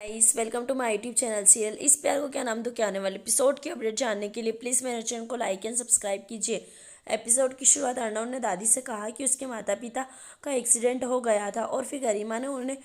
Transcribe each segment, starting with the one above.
Guys welcome to my YouTube channel serial इस प्यार को क्या नाम दो क्या आने वाले एपिसोड की अपडेट जानने के लिए प्लीज़ मेरे चैनल को लाइक एंड सब्सक्राइब कीजिए। एपिसोड की शुरुआत अर्णव ने दादी से कहा कि उसके माता पिता का एक्सीडेंट हो गया था और फिर गरिमा ने उन्हें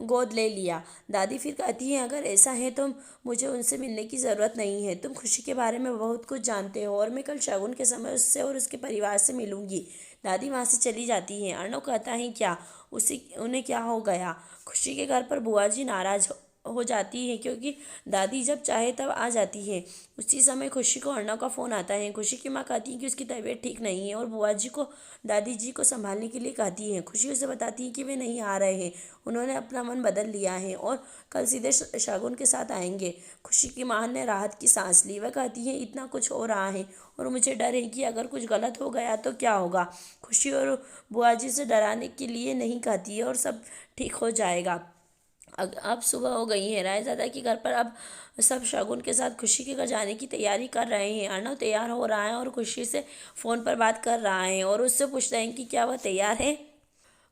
गोद ले लिया। दादी फिर कहती है अगर ऐसा है तो मुझे उनसे मिलने की ज़रूरत नहीं है। तुम खुशी के बारे में बहुत कुछ जानते हो और मैं कल शगुन के समय उससे और उसके परिवार से मिलूंगी। दादी वहाँ से चली जाती है। अर्णव कहता है क्या उसी उन्हें क्या हो गया। खुशी के घर पर बुआ जी नाराज हो जाती है क्योंकि दादी जब चाहे तब आ जाती है। उसी समय खुशी को अर्णव का फ़ोन आता है। खुशी की माँ कहती है कि उसकी तबीयत ठीक नहीं है और बुआ जी को दादी जी को संभालने के लिए कहती है। खुशी उसे बताती है कि वे नहीं आ रहे हैं, उन्होंने अपना मन बदल लिया है और कल सीधे शगुन के साथ आएंगे। खुशी की माँ ने राहत की सांस ली। वह कहती है इतना कुछ हो रहा है और मुझे डर है कि अगर कुछ गलत हो गया तो क्या होगा। खुशी और बुआ जी से डराने के लिए नहीं कहती है और सब ठीक हो जाएगा। अब सुबह हो गई है। रायजादा के घर पर अब सब शगुन के साथ खुशी के घर जाने की तैयारी कर रहे हैं। अर्णव तैयार हो रहा है और खुशी से फ़ोन पर बात कर रहा है और उससे पूछता है कि क्या वह तैयार है।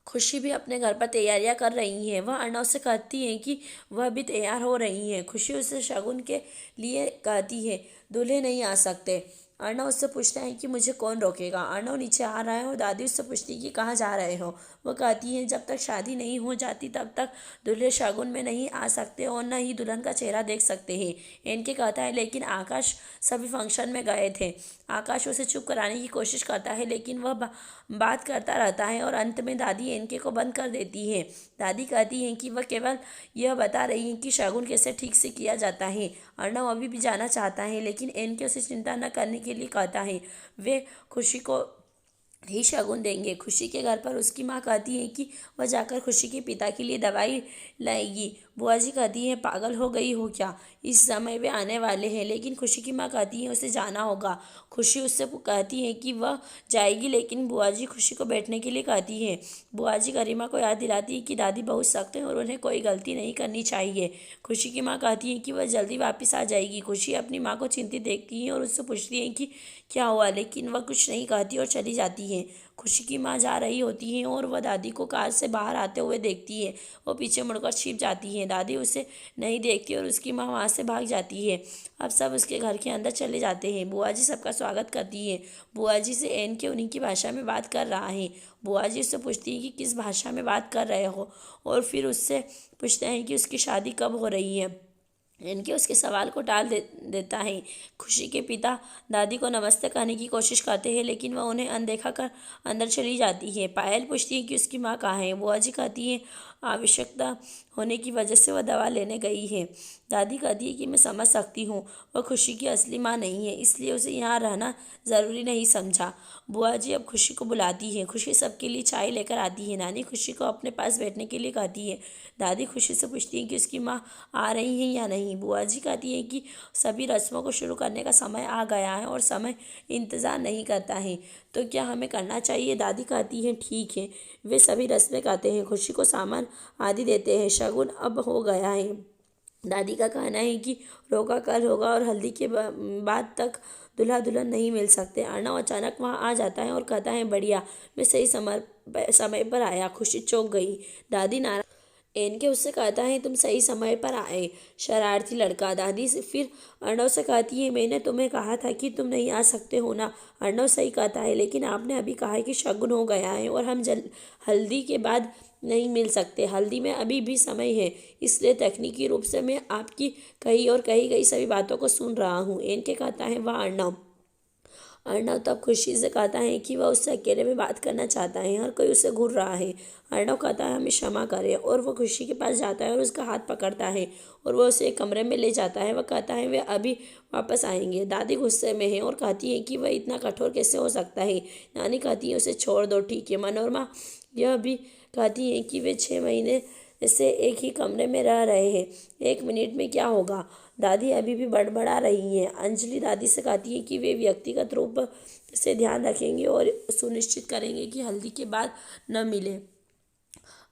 खुशी भी अपने घर पर तैयारियां कर रही है। वह अर्णव से कहती है कि वह भी तैयार हो रही है। खुशी उससे शगुन के लिए कहती है दूल्हे नहीं आ सकते। अर्णव उससे पूछता है कि मुझे कौन रोकेगा। अर्णव नीचे आ रहा है और दादी उससे पूछती है कि कहाँ जा रहे हो। वह कहती है जब तक शादी नहीं हो जाती तब तक दूल्हे शगुन में नहीं आ सकते और न ही दुल्हन का चेहरा देख सकते हैं। इनके कहता है लेकिन आकाश सभी फंक्शन में गए थे। आकाश उसे चुप कराने की कोशिश करता है लेकिन वह बात करता रहता है और अंत में दादी एनके को बंद कर देती है। दादी कहती हैं कि वह केवल यह बता रही हैं कि शगुन कैसे ठीक से किया जाता है। अर्णव अभी भी जाना चाहता है लेकिन एनके उसे चिंता न करने के लिए कहता है। वे खुशी को ही शगुन देंगे। खुशी के घर पर उसकी माँ कहती है कि वह जाकर खुशी के पिता के लिए दवाई लाएगी। बुआ जी कहती है पागल हो गई हो क्या, इस समय वे आने वाले हैं। लेकिन खुशी की माँ कहती है उसे जाना होगा। खुशी उससे कहती है कि वह जाएगी लेकिन बुआ जी खुशी को बैठने के लिए कहती है। बुआ जी गरिमा को याद दिलाती है कि दादी बहुत सख्त है और उन्हें कोई गलती नहीं करनी चाहिए। खुशी की माँ कहती है कि वह जल्दी वापस आ जाएगी। खुशी अपनी माँ को चिंतित देखती है और उससे पूछती है कि क्या हुआ, लेकिन वह कुछ नहीं कहती और चली जाती है। खुशी की माँ जा रही होती है और वह दादी को कार से बाहर आते हुए देखती है। वो पीछे मुड़कर छिप जाती है। दादी उसे नहीं देखती और उसकी माँ वहाँ से भाग जाती है। अब सब उसके घर के अंदर चले जाते हैं। बुआ जी सबका स्वागत करती है। बुआ जी से एन के उन्हीं की भाषा में बात कर रहा है। बुआ जी उससे पूछती है कि किस भाषा में बात कर रहे हो और फिर उससे पूछते हैं कि उसकी शादी कब हो रही है। इनके उसके सवाल को टाल देता है। खुशी के पिता दादी को नमस्ते कहने की कोशिश करते हैं लेकिन वह उन्हें अनदेखा कर अंदर चली जाती है। पायल पूछती है कि उसकी माँ कहाँ है। बुआ जी कहती है आवश्यकता होने की वजह से वह दवा लेने गई है। दादी कहती है कि मैं समझ सकती हूँ, वह खुशी की असली माँ नहीं है इसलिए उसे यहाँ रहना ज़रूरी नहीं समझा। बुआ जी अब खुशी को बुलाती है। खुशी सबके लिए चाय लेकर आती है। नानी खुशी को अपने पास बैठने के लिए कहती है। दादी खुशी से पूछती है कि उसकी माँ आ रही है या नहीं। बुआ जी कहती है कि सभी रस्मों को शुरू करने का समय आ गया है और समय इंतज़ार नहीं करता है, तो क्या हमें करना चाहिए। दादी कहती है ठीक है। वे सभी रस्में करते हैं, खुशी को सामान आदि देते हैं। शगुन अब हो गया है। दादी का कहना है कि रोका कल होगा और हल्दी के बाद तक दूल्हा दुल्हन नहीं मिल सकते। अर्णव अचानक वहाँ आ जाता है और कहता है बढ़िया, मैं सही समय पर आया। खुशी चौंक गई। दादी नाराज एनके उससे कहता है तुम सही समय पर आए, शरारती लड़का। दादी से फिर अर्णव से कहती है मैंने तुम्हें कहा था कि तुम नहीं आ सकते हो ना। अर्णव सही कहता है लेकिन आपने अभी कहा है कि शगुन हो गया है और हम हल्दी के बाद नहीं मिल सकते। हल्दी में अभी भी समय है, इसलिए तकनीकी रूप से मैं आपकी कही और कही गई सभी बातों को सुन रहा हूँ। एनके कहता है वाह अर्णव। अर्णव तब खुशी से कहता है कि वह उससे अकेले में बात करना चाहता है, हर कोई उसे घूर रहा है। अर्णव कहता है हमें क्षमा करे और वह खुशी के पास जाता है और उसका हाथ पकड़ता है और वह उसे एक कमरे में ले जाता है। वह कहता है वे अभी वापस आएंगे। दादी गुस्से में है और कहती है कि वह इतना कठोर कैसे हो सकता है। नानी कहती है उसे छोड़ दो, ठीक है। मनोरमा यह भी कहती है कि वे 6 महीने से एक ही कमरे में रह रहे हैं, 1 मिनट में क्या होगा। दादी अभी भी बड़बड़ा रही हैं। अंजलि दादी से कहती है कि वे व्यक्तिगत रूप से ध्यान रखेंगे और सुनिश्चित करेंगे कि हल्दी के बाद न मिले।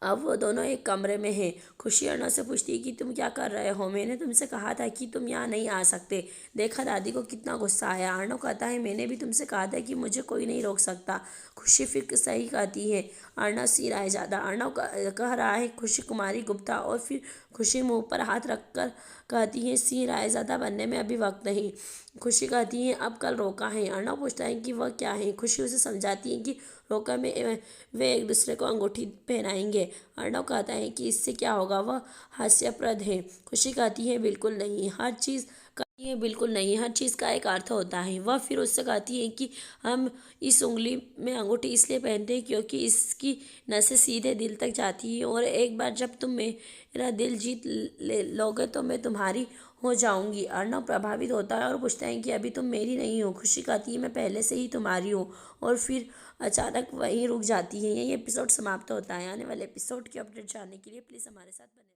अब वो दोनों एक कमरे में हैं। खुशी अर्णव से पूछती है कि तुम क्या कर रहे हो, मैंने तुमसे कहा था कि तुम यहाँ नहीं आ सकते। देखा दादी को कितना गुस्सा आया। अर्णव कहता है मैंने भी तुमसे कहा था कि मुझे कोई नहीं रोक सकता। खुशी फिर सही कहती है। अर्णव सिर आए ज़्यादा। अर्णव कह रहा है खुशी कुमारी गुप्ता, और फिर खुशी मुंह पर हाथ रखकर कहती है सी रायज़ादा बनने में अभी वक्त नहीं। खुशी कहती है अब कल रोका है। अर्णव पूछता है कि वह क्या है। खुशी उसे समझाती है कि रोका में वे एक दूसरे को अंगूठी पहनाएंगे। अर्णव कहता है कि इससे क्या होगा, वह हास्यप्रद है। खुशी कहती है बिल्कुल नहीं, हर चीज़ कहती है बिल्कुल नहीं, हर चीज़ का एक अर्थ होता है। वह फिर उससे कहती है कि हम इस उंगली में अंगूठी इसलिए पहनते हैं क्योंकि इसकी नसें सीधे दिल तक जाती है, और एक बार जब तुम मेरा दिल जीत लोगे तो मैं तुम्हारी हो जाऊंगी। अर्णव प्रभावित होता है और पूछता है कि अभी तुम मेरी नहीं हो। खुशी कहती है मैं पहले से ही तुम्हारी हूँ, और फिर अचानक वहीं रुक जाती है। यही एपिसोड समाप्त होता है। आने वाले एपिसोड की अपडेट जानने के लिए प्लीज़ हमारे साथ बने।